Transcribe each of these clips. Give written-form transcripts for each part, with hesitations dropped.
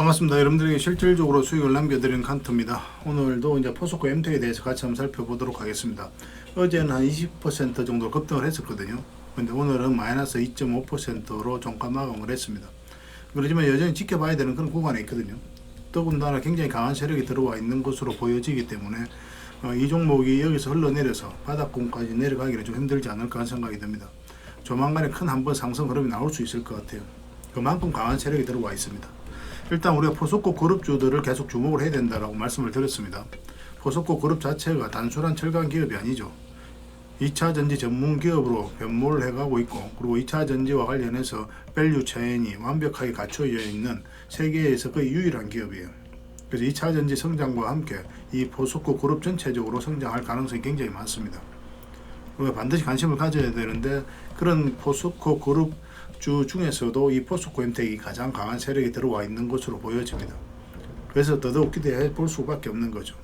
반갑습니다. 여러분들에게 실질적으로 수익을 남겨드리는 칸트입니다. 오늘도 이제 포스코 MT에 대해서 같이 한번 살펴보도록 하겠습니다. 어제는 한 20% 정도 급등을 했었거든요. 근데 오늘은 마이너스 2.5%로 종가 마감을 했습니다. 그렇지만 여전히 지켜봐야 되는 그런 구간에 있거든요. 더군다나 굉장히 강한 세력이 들어와 있는 것으로 보여지기 때문에 이 종목이 여기서 흘러내려서 바닥권까지 내려가기는 좀 힘들지 않을까 하는 생각이 듭니다. 조만간에 큰 한번 상승 흐름이 나올 수 있을 것 같아요. 그만큼 강한 세력이 들어와 있습니다. 일단 우리가 포스코 그룹주들을 계속 주목을 해야 된다라고 말씀을 드렸습니다. 포스코 그룹 자체가 단순한 철강 기업이 아니죠. 2차 전지 전문 기업으로 변모를 해가고 있고, 그리고 2차 전지와 관련해서 밸류 체인이 완벽하게 갖춰져 있는 세계에서 거의 유일한 기업이에요. 그래서 2차 전지 성장과 함께 이 포스코 그룹 전체적으로 성장할 가능성이 굉장히 많습니다. 우리가 반드시 관심을 가져야 되는데, 그런 포스코 그룹 주 중에서도 이 포스코 엠텍이 가장 강한 세력이 들어와 있는 것으로 보여집니다. 그래서 더더욱 기대해 볼 수밖에 없는 거죠.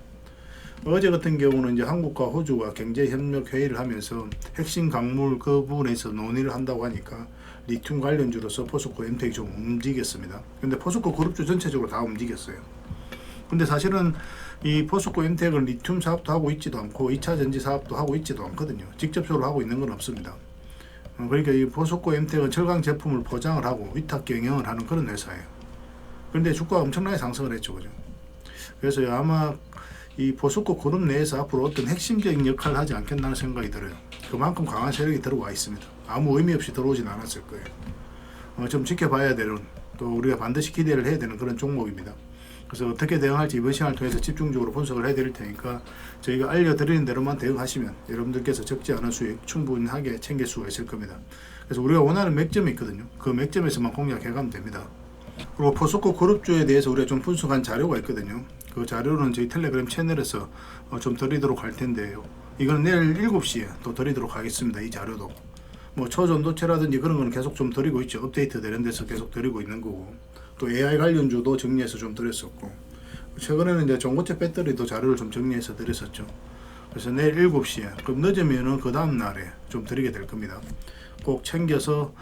어제 같은 경우는 이제 한국과 호주가 경제협력 회의를 하면서 핵심 광물 그 부분에서 논의를 한다고 하니까 리튬 관련주로서 포스코 엠텍이 좀 움직였습니다. 근데 포스코 그룹주 전체적으로 다 움직였어요. 근데 사실은 이 포스코 엠텍은 리튬 사업도 하고 있지도 않고 2차 전지 사업도 하고 있지도 않거든요. 직접적으로 하고 있는 건 없습니다. 그러니까 이 포스코 엠텍은 철강 제품을 포장을 하고 위탁 경영을 하는 그런 회사예요. 그런데 주가가 엄청나게 상승을 했죠, 그죠? 그래서 아마 이 포스코 그룹 내에서 앞으로 어떤 핵심적인 역할을 하지 않겠나는 생각이 들어요. 그만큼 강한 세력이 들어와 있습니다. 아무 의미 없이 들어오진 않았을 거예요. 좀 지켜봐야 되는, 또 우리가 반드시 기대를 해야 되는 그런 종목입니다. 그래서 어떻게 대응할지 이번 시간을 통해서 집중적으로 분석을 해드릴 테니까 저희가 알려드리는 대로만 대응하시면 여러분들께서 적지 않은 수익 충분하게 챙길 수가 있을 겁니다. 그래서 우리가 원하는 맥점이 있거든요. 그 맥점에서만 공략해가면 됩니다. 그리고 포스코 그룹주에 대해서 우리가 좀 분석한 자료가 있거든요. 그 자료는 저희 텔레그램 채널에서 좀 드리도록 할 텐데요. 이건 내일 7시에 또 드리도록 하겠습니다. 이 자료도. 뭐 초전도체라든지 그런 거는 계속 좀 드리고 있죠. 업데이트 되는 데서 계속 드리고 있는 거고. 또 AI 관련주도 정리해서 좀 드렸었고, 최근에는 이제 전고체 배터리도 자료를 좀 정리해서 드렸었죠. 그래서 내일 7시에, 그럼 늦으면은 그 다음 날에 좀 드리게 될 겁니다. 꼭 챙겨서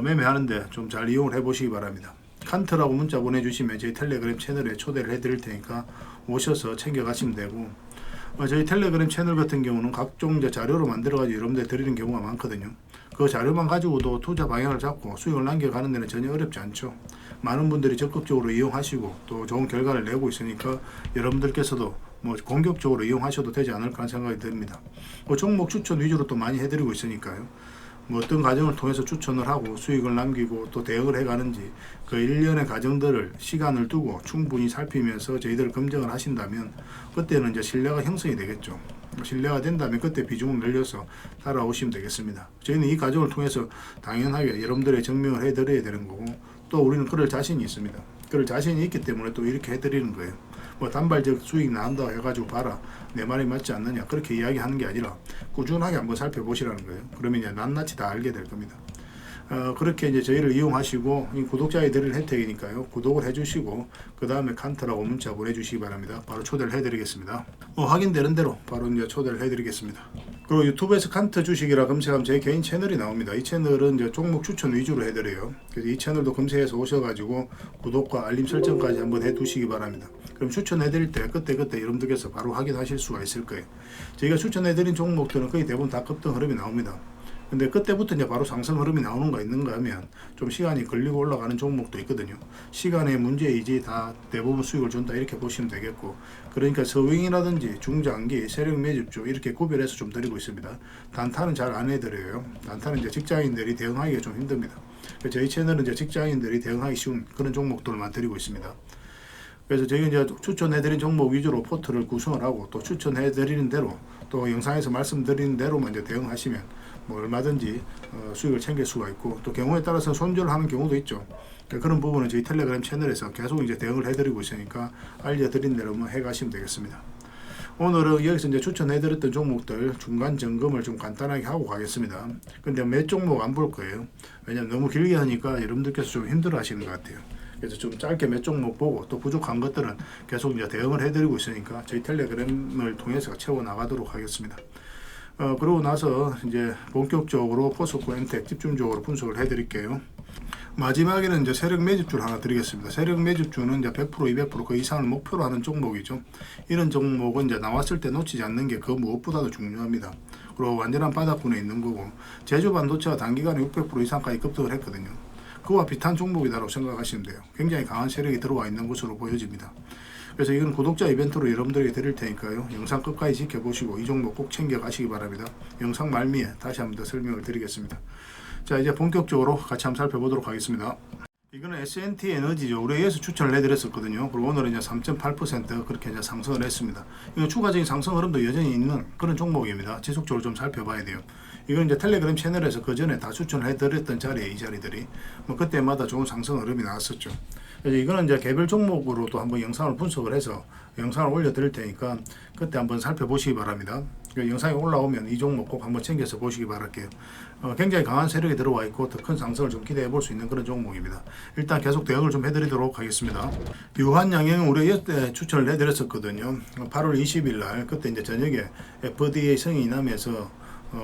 매매하는데 좀 잘 이용을 해 보시기 바랍니다. 칸트라고 문자 보내주시면 저희 텔레그램 채널에 초대를 해 드릴 테니까 오셔서 챙겨 가시면 되고, 저희 텔레그램 채널 같은 경우는 각종 이제 자료로 만들어 가지고 여러분들 드리는 경우가 많거든요. 그 자료만 가지고도 투자 방향을 잡고 수익을 남겨가는 데는 전혀 어렵지 않죠. 많은 분들이 적극적으로 이용하시고 또 좋은 결과를 내고 있으니까 여러분들께서도 뭐 공격적으로 이용하셔도 되지 않을까 하는 생각이 듭니다. 뭐 종목 추천 위주로 또 많이 해드리고 있으니까요. 뭐 어떤 과정을 통해서 추천을 하고 수익을 남기고 또 대응을 해가는지 그 일련의 과정들을 시간을 두고 충분히 살피면서 저희들 검증을 하신다면 그때는 이제 신뢰가 형성이 되겠죠. 신뢰가 된다면 그때 비중을 늘려서 따라오시면 되겠습니다. 저희는 이 과정을 통해서 당연하게 여러분들의 증명을 해드려야 되는 거고, 또 우리는 그럴 자신이 있습니다. 그럴 자신이 있기 때문에 또 이렇게 해드리는 거예요. 뭐 단발적 수익 나온다고 해가지고 봐라, 내 말이 맞지 않느냐, 그렇게 이야기하는 게 아니라 꾸준하게 한번 살펴보시라는 거예요. 그러면 이제 낱낱이 다 알게 될 겁니다. 그렇게 이제 저희를 이용하시고, 이 구독자에 드릴 혜택이니까요. 구독을 해주시고 그 다음에 칸트라고 문자 보내주시기 바랍니다. 바로 초대를 해드리겠습니다. 확인되는 대로 바로 이제 초대를 해드리겠습니다. 그리고 유튜브에서 칸트 주식이라 검색하면 제 개인 채널이 나옵니다. 이 채널은 이제 종목 추천 위주로 해드려요. 그래서 이 채널도 검색해서 오셔가지고 구독과 알림 설정까지 한번 해두시기 바랍니다. 그럼 추천해드릴 때 그때 여러분들께서 바로 확인하실 수가 있을 거예요. 저희가 추천해드린 종목들은 거의 대부분 다 급등 흐름이 나옵니다. 근데 그때부터 이제 바로 상승 흐름이 나오는 거 있는가 하면 좀 시간이 걸리고 올라가는 종목도 있거든요. 시간의 문제이지 다 대부분 수익을 준다 이렇게 보시면 되겠고, 그러니까 서윙이라든지 중장기, 세력 매집주 이렇게 구별해서 좀 드리고 있습니다. 단타는 잘 안 해드려요. 단타는 이제 직장인들이 대응하기가 좀 힘듭니다. 저희 채널은 이제 직장인들이 대응하기 쉬운 그런 종목들만 드리고 있습니다. 그래서 저희가 이제 추천해드린 종목 위주로 포트를 구성을 하고, 또 추천해드리는 대로 또 영상에서 말씀드리는 대로만 이제 대응하시면 뭐 얼마든지 수익을 챙길 수가 있고, 또 경우에 따라서 손절을 하는 경우도 있죠. 그런 부분은 저희 텔레그램 채널에서 계속 이제 대응을 해드리고 있으니까 알려드린 대로만 해가시면 되겠습니다. 오늘은 여기서 이제 추천해드렸던 종목들 중간 점검을 좀 간단하게 하고 가겠습니다. 근데 몇 종목 안 볼 거예요. 왜냐면 너무 길게 하니까 여러분들께서 좀 힘들어 하시는 것 같아요. 그래서 좀 짧게 몇 종목 보고 또 부족한 것들은 계속 이제 대응을 해드리고 있으니까 저희 텔레그램을 통해서 채워 나가도록 하겠습니다. 그러고 나서 이제 본격적으로 포스코 엠텍 집중적으로 분석을 해드릴게요. 마지막에는 이제 세력 매집주를 하나 드리겠습니다. 세력 매집주는 이제 100%, 200% 그 이상을 목표로 하는 종목이죠. 이런 종목은 이제 나왔을 때 놓치지 않는 게 그 무엇보다도 중요합니다. 그리고 완전한 바닥권에 있는 거고, 제주 반도체가 단기간에 600% 이상까지 급등을 했거든요. 그와 비슷한 종목이다라고 생각하시면 돼요. 굉장히 강한 세력이 들어와 있는 것으로 보여집니다. 그래서 이건 구독자 이벤트로 여러분들에게 드릴 테니까요. 영상 끝까지 지켜보시고 이 종목 꼭 챙겨 가시기 바랍니다. 영상 말미에 다시 한번 더 설명을 드리겠습니다. 자, 이제 본격적으로 같이 한번 살펴보도록 하겠습니다. 이거는 S&T 에너지죠. 우리에서 추천을 해드렸었거든요. 그리고 오늘은 이제 3.8% 그렇게 이제 상승을 했습니다. 이거 추가적인 상승 흐름도 여전히 있는 그런 종목입니다. 지속적으로 좀 살펴봐야 돼요. 이건 이제 텔레그램 채널에서 그 전에 다 추천을 해드렸던 자리에 이 자리들이 뭐 그때마다 좋은 상승 흐름이 나왔었죠. 그래서 이거는 이제 개별 종목으로 또 한번 영상을 분석을 해서 영상을 올려드릴 테니까 그때 한번 살펴보시기 바랍니다. 그 영상이 올라오면 이 종목 꼭 한번 챙겨서 보시기 바랄게요. 굉장히 강한 세력이 들어와 있고 더 큰 상승을 좀 기대해 볼 수 있는 그런 종목입니다. 일단 계속 대응을 좀 해드리도록 하겠습니다. 유한양행은 우리 이때 추천을 해드렸었거든요. 8월 20일 날 그때 이제 저녁에 FDA 승인이 나면서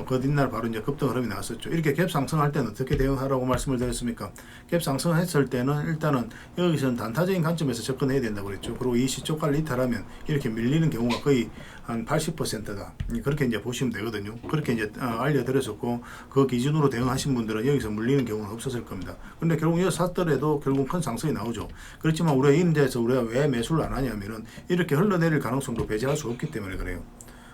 그 뒷날 바로 이제 급등 흐름이 나왔었죠. 이렇게 갭 상승할 때는 어떻게 대응하라고 말씀을 드렸습니까? 갭 상승했을 때는 일단은 여기서는 단타적인 관점에서 접근해야 된다고 그랬죠. 그리고 이 시초가를 이탈하면 이렇게 밀리는 경우가 거의 한 80%다. 그렇게 이제 보시면 되거든요. 그렇게 이제 알려드렸었고 그 기준으로 대응하신 분들은 여기서 물리는 경우는 없었을 겁니다. 근데 결국 여기서 샀더라도 결국 큰 상승이 나오죠. 그렇지만 우리가 이런 데서 우리가 왜 매수를 안 하냐면은 이렇게 흘러내릴 가능성도 배제할 수 없기 때문에 그래요.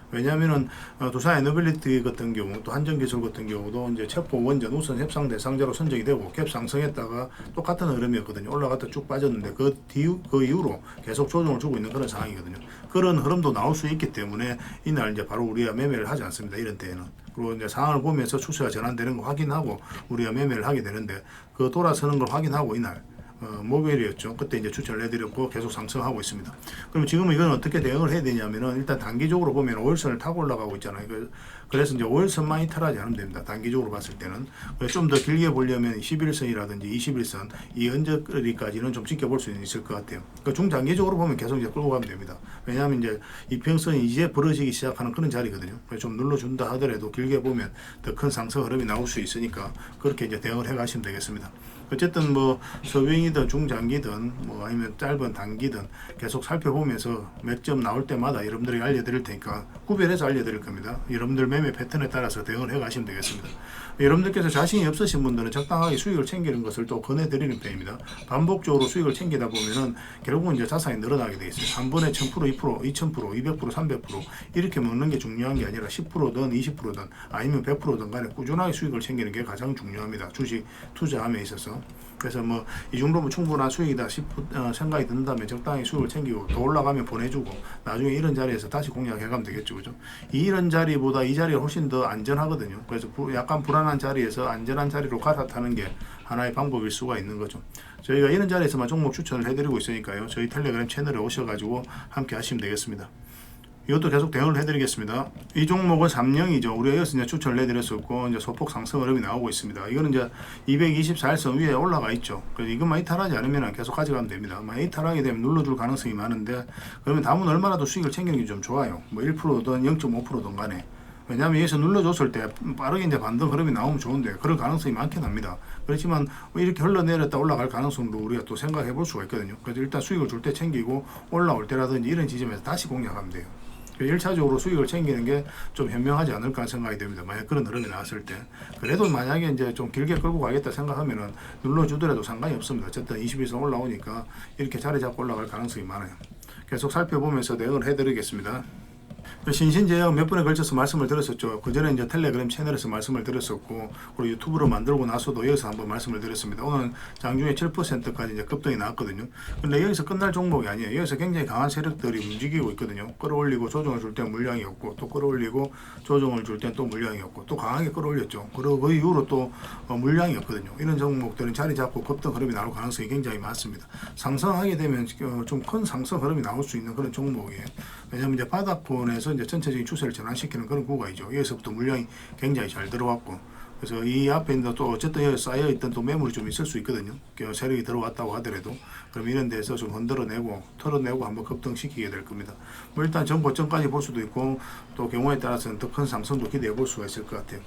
왜냐하면은 두산 에너빌리티 같은 경우 또 한전기술 같은 경우도 이제 첩보 원전 우선 협상 대상자로 선정이 되고 갭 상승했다가 똑같은 흐름이었거든요. 올라갔다 쭉 빠졌는데 그 이후로 계속 조정을 주고 있는 그런 상황이거든요. 그런 흐름도 나올 수 있기 때문에 이날 이제 바로 우리가 매매를 하지 않습니다. 이런 때에는. 그리고 이제 상황을 보면서 추세가 전환되는 거 확인하고 우리가 매매를 하게 되는데 그 돌아서는 걸 확인하고 이날 목요일이었죠. 그때 이제 추천을 해드렸고 계속 상승하고 있습니다. 그럼 지금 이건 어떻게 대응을 해야 되냐면은 일단 단기적으로 보면 5일선을 타고 올라가고 있잖아요. 그래서 이제 5일선만 이탈하지 않으면 됩니다. 단기적으로 봤을 때는. 좀 더 길게 보려면 11일선이라든지 21일선 이 언저리까지는 좀 지켜볼 수 있을 것 같아요. 그러니까 중장기적으로 보면 계속 이제 끌고 가면 됩니다. 왜냐하면 이제 이평선이 이제 벌어지기 시작하는 그런 자리거든요. 그래서 좀 눌러준다 하더라도 길게 보면 더 큰 상승 흐름이 나올 수 있으니까 그렇게 이제 대응을 해 가시면 되겠습니다. 어쨌든 뭐 서윙이든 중장기든 뭐 아니면 짧은 단기든 계속 살펴보면서 맥점 나올 때마다 여러분들에게 알려드릴 테니까 구별해서 알려드릴 겁니다. 여러분들 매매 패턴에 따라서 대응을 해 가시면 되겠습니다. 여러분들께서 자신이 없으신 분들은 적당하게 수익을 챙기는 것을 또 권해드리는 편입니다. 반복적으로 수익을 챙기다 보면은 결국은 이제 자산이 늘어나게 돼 있어요. 한 번에 1000%, 2%, 2000%, 200%, 300% 이렇게 먹는 게 중요한 게 아니라 10%든 20%든 아니면 100%든 간에 꾸준하게 수익을 챙기는 게 가장 중요합니다. 주식 투자함에 있어서. 그래서 뭐 이 정도면 충분한 수익이다 생각이 든다면 적당히 수익을 챙기고 더 올라가면 보내주고 나중에 이런 자리에서 다시 공략해가면 되겠죠. 그죠? 이런 자리보다 이 자리가 훨씬 더 안전하거든요. 그래서 약간 불안한 자리에서 안전한 자리로 갈아타는 게 하나의 방법일 수가 있는 거죠. 저희가 이런 자리에서만 종목 추천을 해드리고 있으니까요. 저희 텔레그램 채널에 오셔가지고 함께 하시면 되겠습니다. 이것도 계속 대응을 해드리겠습니다. 이 종목은 3령이죠. 우리가 여기서 이제 추천을 해드렸었고, 이제 소폭 상승 흐름이 나오고 있습니다. 이거는 이제 224일선 위에 올라가 있죠. 그래서 이것만 이탈하지 않으면 계속 가져가면 됩니다. 만약 이탈하게 되면 눌러줄 가능성이 많은데, 그러면 다음은 얼마나 더 수익을 챙기는 게 좀 좋아요. 뭐 1%든 0.5%든 간에. 왜냐하면 여기서 눌러줬을 때 빠르게 이제 반등 흐름이 나오면 좋은데, 그럴 가능성이 많긴 합니다. 그렇지만 이렇게 흘러내렸다 올라갈 가능성도 우리가 또 생각해 볼 수가 있거든요. 그래서 일단 수익을 줄 때 챙기고 올라올 때라든지 이런 지점에서 다시 공략하면 돼요. 1차적으로 수익을 챙기는 게 좀 현명하지 않을까 생각이 됩니다. 만약 그런 흐름이 나왔을 때. 그래도 만약에 이제 좀 길게 끌고 가겠다 생각하면은 눌러주더라도 상관이 없습니다. 어쨌든 21선 올라오니까 이렇게 자리 잡고 올라갈 가능성이 많아요. 계속 살펴보면서 대응을 해드리겠습니다. 신신제약 몇 번에 걸쳐서 말씀을 드렸었죠. 그 전에 이제 텔레그램 채널에서 말씀을 드렸었고, 그리고 유튜브로 만들고 나서도 여기서 한번 말씀을 드렸습니다. 오늘 장중에 7%까지 이제 급등이 나왔거든요. 근데 여기서 끝날 종목이 아니에요. 여기서 굉장히 강한 세력들이 움직이고 있거든요. 끌어올리고 조정을 줄 때 물량이 없고, 또 끌어올리고 조정을 줄 때 또 물량이 없고, 또 강하게 끌어올렸죠. 그리고 그 이후로 또 물량이 없거든요. 이런 종목들은 자리 잡고 급등 흐름이 나올 가능성이 굉장히 많습니다. 상승하게 되면 좀 큰 상승 흐름이 나올 수 있는 그런 종목이에요. 왜냐하면 이제 바닥권에서 이제 전체적인 추세를 전환시키는 그런 구간이죠. 여기서부터 물량이 굉장히 잘 들어왔고, 그래서 이 앞에 있는 또 어쨌든 여기 쌓여 있던 또 매물이 좀 있을 수 있거든요. 세력이 들어왔다고 하더라도 그럼 이런 데서 좀 흔들어내고 털어내고 한번 급등시키게 될 겁니다. 뭐 일단 전 고점까지 볼 수도 있고 또 경우에 따라서는 더 큰 상승도 기대해 볼 수가 있을 것 같아요.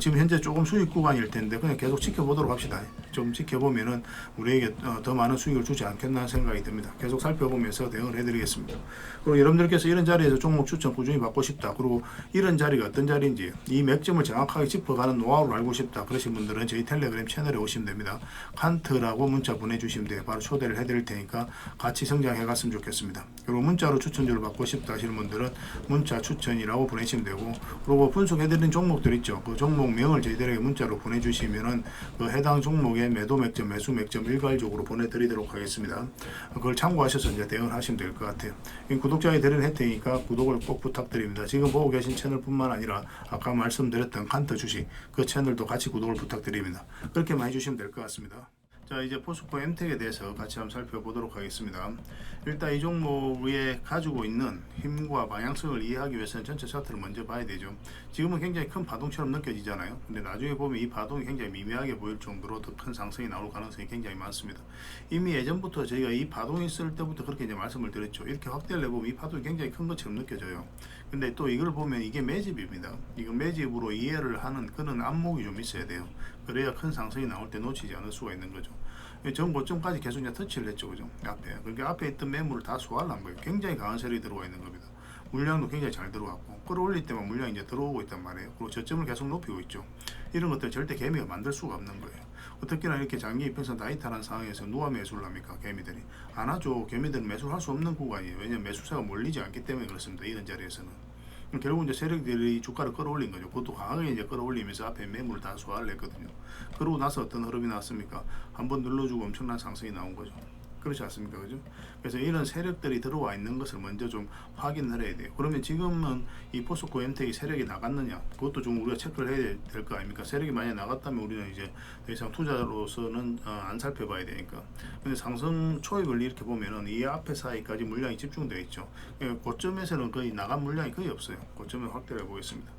지금 현재 조금 수익 구간일 텐데 그냥 계속 지켜보도록 합시다. 좀 지켜보면은 우리에게 더 많은 수익을 주지 않겠나 생각이 듭니다. 계속 살펴보면서 대응을 해드리겠습니다. 그리고 여러분들께서 이런 자리에서 종목 추천 꾸준히 받고 싶다. 그리고 이런 자리가 어떤 자리인지 이 맥점을 정확하게 짚어가는 노하우를 알고 싶다. 그러신 분들은 저희 텔레그램 채널에 오시면 됩니다. 칸트라고 문자 보내주시면 돼요. 바로 초대를 해드릴 테니까 같이 성장해 갔으면 좋겠습니다. 그리고 문자로 추천주를 받고 싶다 하시는 분들은 문자 추천이라고 보내시면 되고, 그리고 분석해드린 종목들 있죠. 그 종목명을 저희들에게 문자로 보내주시면은 그 해당 종목의 매도 맥점, 매수 맥점 일괄적으로 보내드리도록 하겠습니다. 그걸 참고하셔서 이제 대응을 하시면 될 것 같아요. 구독자에 드릴 혜택이니까 구독을 꼭 부탁드립니다. 지금 보고 계신 채널뿐만 아니라 아까 말씀드렸던 칸트 주식 그 채널도 같이 구독을 부탁드립니다. 그렇게만 해주시면 될 것 같습니다. 자, 이제 포스코 엠텍에 대해서 같이 한번 살펴보도록 하겠습니다. 일단 이 종목에 가지고 있는 힘과 방향성을 이해하기 위해서는 전체 차트를 먼저 봐야 되죠. 지금은 굉장히 큰 파동처럼 느껴지잖아요. 근데 나중에 보면 이 파동이 굉장히 미미하게 보일 정도로 더 큰 상승이 나올 가능성이 굉장히 많습니다. 이미 예전부터 저희가 이 파동이 있을 때부터 그렇게 이제 말씀을 드렸죠. 이렇게 확대를 해보면 이 파동이 굉장히 큰 것처럼 느껴져요. 근데 또 이걸 보면 이게 매집입니다. 이건 매집으로 이해를 하는 그런 안목이 좀 있어야 돼요. 그래야 큰 상승이 나올 때 놓치지 않을 수가 있는 거죠. 전 고점까지 계속 이제 터치를 했죠, 그죠? 앞에. 그러니까 앞에 있던 매물을 다 소화를 한 거예요. 굉장히 강한 세력이 들어와 있는 겁니다. 물량도 굉장히 잘 들어왔고, 끌어올릴 때만 물량이 이제 들어오고 있단 말이에요. 그리고 저점을 계속 높이고 있죠. 이런 것들 절대 개미가 만들 수가 없는 거예요. 특히나 이렇게 장기 이평선 다이탈한 상황에서 누가 매수를 합니까? 개미들이. 안 하죠. 개미들은 매수를 할 수 없는 구간이에요. 왜냐면 매수세가 몰리지 않기 때문에 그렇습니다. 이런 자리에서는. 결국 이제 세력들이 주가를 끌어올린 거죠. 그것도 강하게 이제 끌어올리면서 앞에 매물을 다 소화를 했거든요. 그러고 나서 어떤 흐름이 나왔습니까? 한번 눌러주고 엄청난 상승이 나온 거죠. 그렇지 않습니까? 그죠? 그래서 이런 세력들이 들어와 있는 것을 먼저 좀 확인을 해야 돼요. 그러면 지금은 이 포스코 엠텍이 세력이 나갔느냐? 그것도 좀 우리가 체크를 해야 될 거 아닙니까? 세력이 만약 나갔다면 우리는 이제 더 이상 투자로서는 안 살펴봐야 되니까. 근데 상승 초입을 이렇게 보면은 이 앞에 사이까지 물량이 집중되어 있죠. 고점에서는 거의 나간 물량이 거의 없어요. 고점을 확대를 해보겠습니다.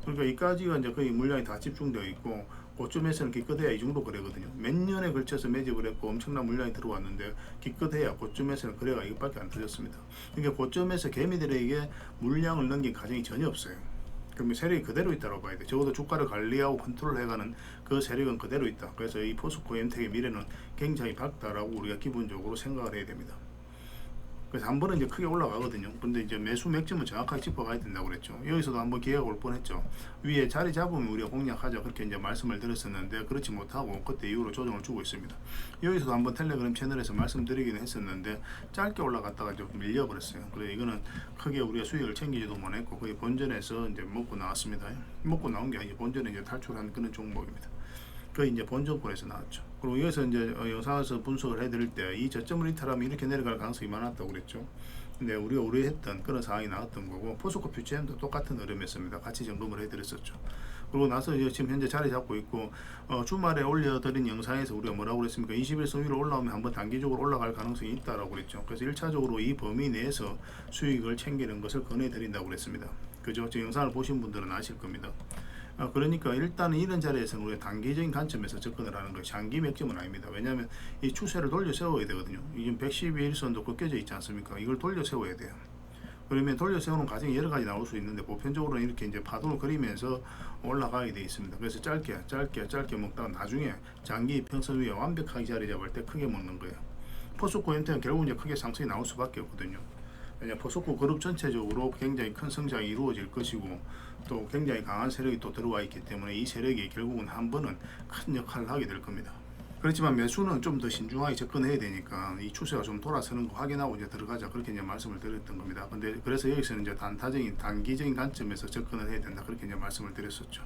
그러니까 이까지가 이제 거의 물량이 다 집중되어 있고, 고점에서는 기껏해야 이 정도 거래거든요. 몇 년에 걸쳐서 매집을 했고 엄청난 물량이 들어왔는데 기껏해야 고점에서는 거래가 이것밖에 안 터졌습니다. 그러니까 고점에서 개미들에게 물량을 넘긴 가정이 전혀 없어요. 그러면 세력이 그대로 있다고 봐야 돼. 적어도 주가를 관리하고 컨트롤해가는 그 세력은 그대로 있다. 그래서 이 포스코 엠텍의 미래는 굉장히 밝다라고 우리가 기본적으로 생각을 해야 됩니다. 그래서 한 번은 이제 크게 올라가거든요. 근데 이제 매수 맥점은 정확하게 짚어가야 된다고 그랬죠. 여기서도 한번 기회가 올 뻔했죠. 위에 자리 잡으면 우리가 공략하자 그렇게 이제 말씀을 드렸었는데 그렇지 못하고 그때 이후로 조정을 주고 있습니다. 여기서도 한번 텔레그램 채널에서 말씀드리기는 했었는데 짧게 올라갔다가 좀 밀려버렸어요. 그래서 이거는 크게 우리가 수익을 챙기지도 못했고 거의 본전에서 이제 먹고 나왔습니다. 먹고 나온 게 아니고 본전에 이제 탈출한 그런 종목입니다. 거의 이제 본전권에서 나왔죠. 그리고 여기서 이제 영상에서 분석을 해드릴 때 이 저점을 이탈하면 이렇게 내려갈 가능성이 많았다고 그랬죠. 근데 우리가 우려했던 그런 상황이 나왔던 거고, 포스코 퓨처엠도 똑같은 흐름이었습니다. 같이 점검을 해드렸었죠. 그러고 나서 이제 지금 현재 자리 잡고 있고, 주말에 올려드린 영상에서 우리가 뭐라고 그랬습니까? 21선 위로 올라오면 한번 단기적으로 올라갈 가능성이 있다라고 그랬죠. 그래서 1차적으로 이 범위 내에서 수익을 챙기는 것을 권해드린다고 그랬습니다. 그죠? 저 영상을 보신 분들은 아실 겁니다. 그러니까 일단은 이런 자리에서는 우리가 단기적인 관점에서 접근을 하는 거예요. 장기 맥점은 아닙니다. 왜냐하면 이 추세를 돌려 세워야 되거든요. 지금 112일선도 꺾여져 있지 않습니까? 이걸 돌려 세워야 돼요. 그러면 돌려 세우는 과정이 여러 가지 나올 수 있는데 보편적으로는 이렇게 이제 파동을 그리면서 올라가게 되어 있습니다. 그래서 짧게 먹다가 나중에 장기 평선 위에 완벽하게 자리 잡을 때 크게 먹는 거예요. 포스코 엠텍은 결국 이제 크게 상승이 나올 수밖에 없거든요. 왜냐 포스코 그룹 전체적으로 굉장히 큰 성장이 이루어질 것이고 또 굉장히 강한 세력이 또 들어와 있기 때문에 이 세력이 결국은 한 번은 큰 역할을 하게 될 겁니다. 그렇지만 매수는 좀 더 신중하게 접근해야 되니까 이 추세가 좀 돌아서는 거 확인하고 이제 들어가자 그렇게 이제 말씀을 드렸던 겁니다. 근데 그래서 여기서는 이제 단기적인 관점에서 접근을 해야 된다 그렇게 이제 말씀을 드렸었죠.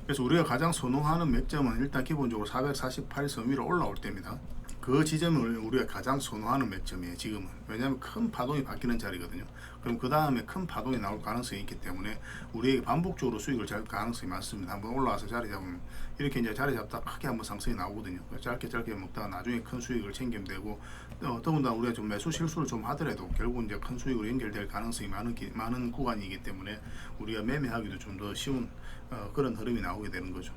그래서 우리가 가장 선호하는 맥점은 일단 기본적으로 448선 위로 올라올 때입니다. 그 지점을 우리가 가장 선호하는 맥점이에요. 지금은. 왜냐하면 큰 파동이 바뀌는 자리거든요. 그럼 그 다음에 큰 파동이 나올 가능성이 있기 때문에 우리에게 반복적으로 수익을 잡을 가능성이 많습니다. 한번 올라와서 자리 잡으면 이렇게 이제 자리 잡다 크게 한번 상승이 나오거든요. 짧게 먹다가 나중에 큰 수익을 챙기면 되고, 더군다나 우리가 좀 매수 실수를 좀 하더라도 결국 이제 큰 수익으로 연결될 가능성이 많은 구간이기 때문에 우리가 매매하기도 좀 더 쉬운 그런 흐름이 나오게 되는 거죠.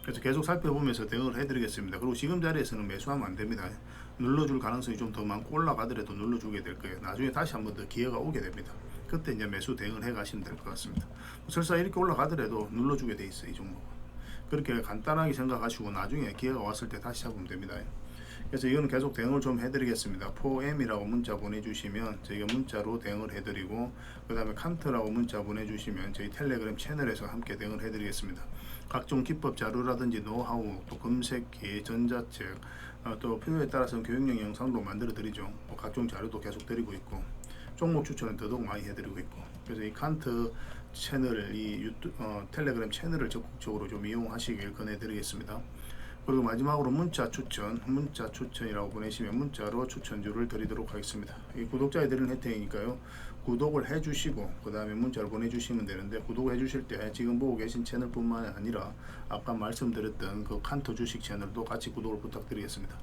그래서 계속 살펴보면서 대응을 해드리겠습니다. 그리고 지금 자리에서는 매수하면 안 됩니다. 눌러줄 가능성이 좀 더 많고 올라가더라도 눌러주게 될 거예요. 나중에 다시 한번 더 기회가 오게 됩니다. 그때 이제 매수 대응을 해 가시면 될 것 같습니다. 설사 이렇게 올라가더라도 눌러주게 돼 있어요. 이 종목은. 그렇게 간단하게 생각하시고 나중에 기회가 왔을 때 다시 잡으면 됩니다. 그래서 이거는 계속 대응을 좀 해드리겠습니다. 4M이라고 문자 보내주시면 저희가 문자로 대응을 해드리고, 그 다음에 칸트라고 문자 보내주시면 저희 텔레그램 채널에서 함께 대응을 해드리겠습니다. 각종 기법 자료라든지 노하우, 또 검색기, 전자책, 또 필요에 따라서는 교육용 영상도 만들어 드리죠. 각종 자료도 계속 드리고 있고, 종목 추천은 더더욱 많이 해드리고 있고, 그래서 이 칸트 채널을, 텔레그램 채널을 적극적으로 좀 이용하시길 권해드리겠습니다. 그리고 마지막으로 문자 추천이라고 보내시면 문자로 추천주를 드리도록 하겠습니다. 이 구독자에 드리는 혜택이니까요. 구독을 해주시고 그 다음에 문자를 보내주시면 되는데, 구독해 주실 때 지금 보고 계신 채널뿐만 아니라 아까 말씀드렸던 그 칸토 주식 채널도 같이 구독을 부탁드리겠습니다.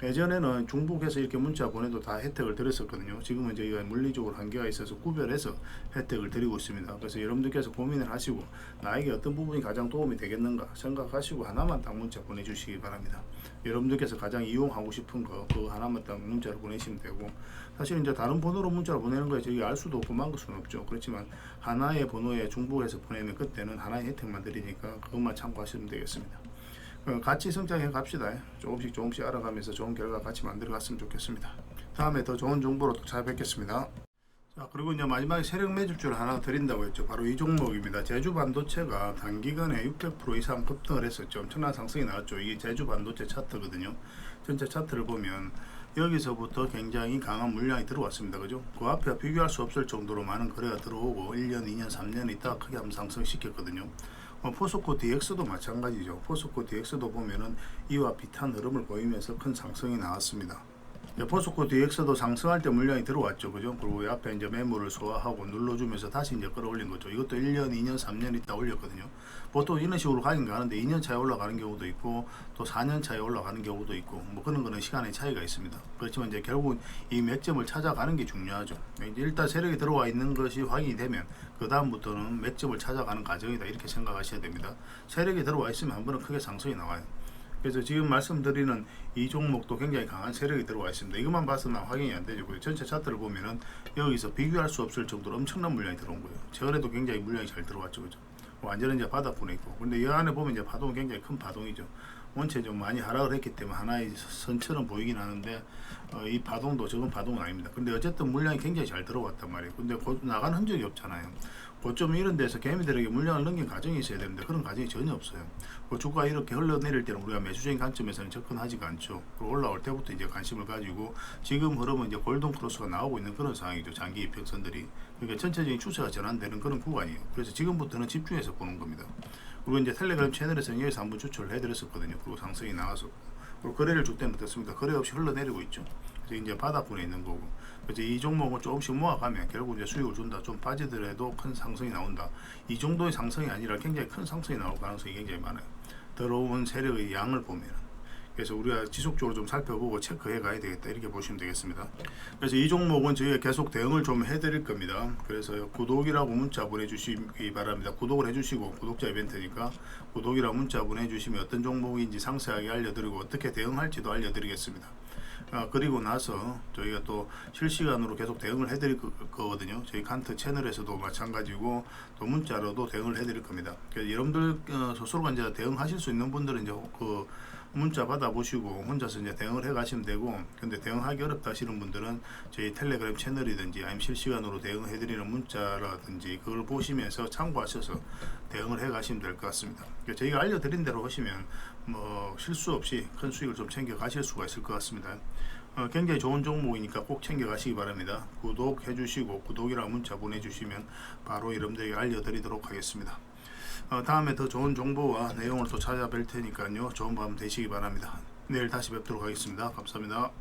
예전에는 중복해서 이렇게 문자 보내도 다 혜택을 드렸었거든요. 지금은 저희가 물리적으로 한계가 있어서 구별해서 혜택을 드리고 있습니다. 그래서 여러분들께서 고민을 하시고 나에게 어떤 부분이 가장 도움이 되겠는가 생각하시고 하나만 딱 문자 보내주시기 바랍니다. 여러분들께서 가장 이용하고 싶은 거 그 하나만 딱 문자로 보내시면 되고, 사실 이제 다른 번호로 문자로 보내는 거에 저희가 알 수도 없고 막을 수는 없죠. 그렇지만 하나의 번호에 중복해서 보내면 그때는 하나의 혜택만 드리니까 그것만 참고하시면 되겠습니다. 같이 성장해 갑시다. 조금씩 알아가면서 좋은 결과 같이 만들어 갔으면 좋겠습니다. 다음에 더 좋은 정보로 또 찾아뵙겠습니다. 자, 그리고 이제 마지막에 세력 매집주를 하나 드린다고 했죠. 바로 이 종목입니다. 제주 반도체가 단기간에 600% 이상 급등을 했었죠. 엄청난 상승이 나왔죠. 이게 제주 반도체 차트거든요. 전체 차트를 보면 여기서부터 굉장히 강한 물량이 들어왔습니다. 그죠? 그 앞에 비교할 수 없을 정도로 많은 거래가 들어오고 1년, 2년, 3년 있다가 크게 한번 상승시켰거든요. 포스코 DX도 마찬가지죠. 포스코 DX도 보면은 이와 비슷한 흐름을 보이면서 큰 상승이 나왔습니다. 포스코 DX도 상승할 때 물량이 들어왔죠. 그죠? 그리고 앞에 이제 매물을 소화하고 눌러주면서 다시 이제 끌어올린 거죠. 이것도 1년, 2년, 3년 있다 올렸거든요. 보통 이런 식으로 가긴 가는데 2년 차에 올라가는 경우도 있고 또 4년 차에 올라가는 경우도 있고, 뭐 그런 거는 시간의 차이가 있습니다. 그렇지만 이제 결국은 이 맥점을 찾아가는 게 중요하죠. 이제 일단 세력이 들어와 있는 것이 확인이 되면 그 다음부터는 맥점을 찾아가는 과정이다, 이렇게 생각하셔야 됩니다. 세력이 들어와 있으면 한 번은 크게 상승이 나와요. 그래서 지금 말씀드리는 이 종목도 굉장히 강한 세력이 들어와 있습니다. 이것만 봐서는 확인이 안 되죠. 전체 차트를 보면은 여기서 비교할 수 없을 정도로 엄청난 물량이 들어온 거예요. 최근에도 굉장히 물량이 잘 들어왔죠. 그죠? 완전히 이제 바닥권에 있고. 근데 이 안에 보면 이제 파동은 굉장히 큰 파동이죠. 원체 좀 많이 하락을 했기 때문에 하나의 선처럼 보이긴 하는데, 이 파동도 적은 파동은 아닙니다. 근데 어쨌든 물량이 굉장히 잘 들어왔단 말이에요. 근데 나간 흔적이 없잖아요. 고점 이런 데서 개미들에게 물량을 넘긴 과정이 있어야 되는데 그런 과정이 전혀 없어요. 주가 이렇게 흘러내릴 때는 우리가 매수적인 관점에서는 접근하지가 않죠. 그리고 올라올 때부터 이제 관심을 가지고 지금 흐름은 이제 골든 크로스가 나오고 있는 그런 상황이죠. 장기 이평선들이. 그러니까 전체적인 추세가 전환되는 그런 구간이에요. 그래서 지금부터는 집중해서 보는 겁니다. 그리고 이제 텔레그램 채널에서는 여기서 한번 추천을 해드렸었거든요. 그리고 상승이 나와서. 그리고 거래를 줄 때는 어떻습니까? 거래 없이 흘러내리고 있죠. 그래서 이제 바닥권에 있는 거고. 그래서 이 종목을 조금씩 모아가면 결국 이제 수익을 준다. 좀 빠지더라도 큰 상승이 나온다. 이 정도의 상승이 아니라 굉장히 큰 상승이 나올 가능성이 굉장히 많아요. 들어온 세력의 양을 보면. 그래서 우리가 지속적으로 좀 살펴보고 체크해 가야 되겠다, 이렇게 보시면 되겠습니다. 그래서 이 종목은 저희가 계속 대응을 좀 해드릴 겁니다. 그래서 구독이라고 문자 보내주시기 바랍니다. 구독을 해주시고, 구독자 이벤트니까 구독이라고 문자 보내주시면 어떤 종목인지 상세하게 알려드리고 어떻게 대응할지도 알려드리겠습니다. 그리고 나서 저희가 또 실시간으로 계속 대응을 해드릴 거거든요. 저희 칸트 채널에서도 마찬가지고 또 문자로도 대응을 해드릴 겁니다. 그래서 여러분들 스스로가 이제 대응하실 수 있는 분들은 이제 그 문자 받아보시고 혼자서 이제 대응을 해 가시면 되고, 근데 대응하기 어렵다 하시는 분들은 저희 텔레그램 채널이든지 아니면 실시간으로 대응해 드리는 문자라든지 그걸 보시면서 참고하셔서 대응을 해 가시면 될 것 같습니다. 그러니까 저희가 알려드린 대로 하시면 뭐 실수 없이 큰 수익을 좀 챙겨 가실 수가 있을 것 같습니다. 굉장히 좋은 종목이니까 꼭 챙겨 가시기 바랍니다. 구독해 주시고 구독이라고 문자 보내주시면 바로 여러분들에게 알려드리도록 하겠습니다. 다음에 더 좋은 정보와 내용을 또 찾아뵐 테니까요. 좋은 밤 되시기 바랍니다. 내일 다시 뵙도록 하겠습니다. 감사합니다.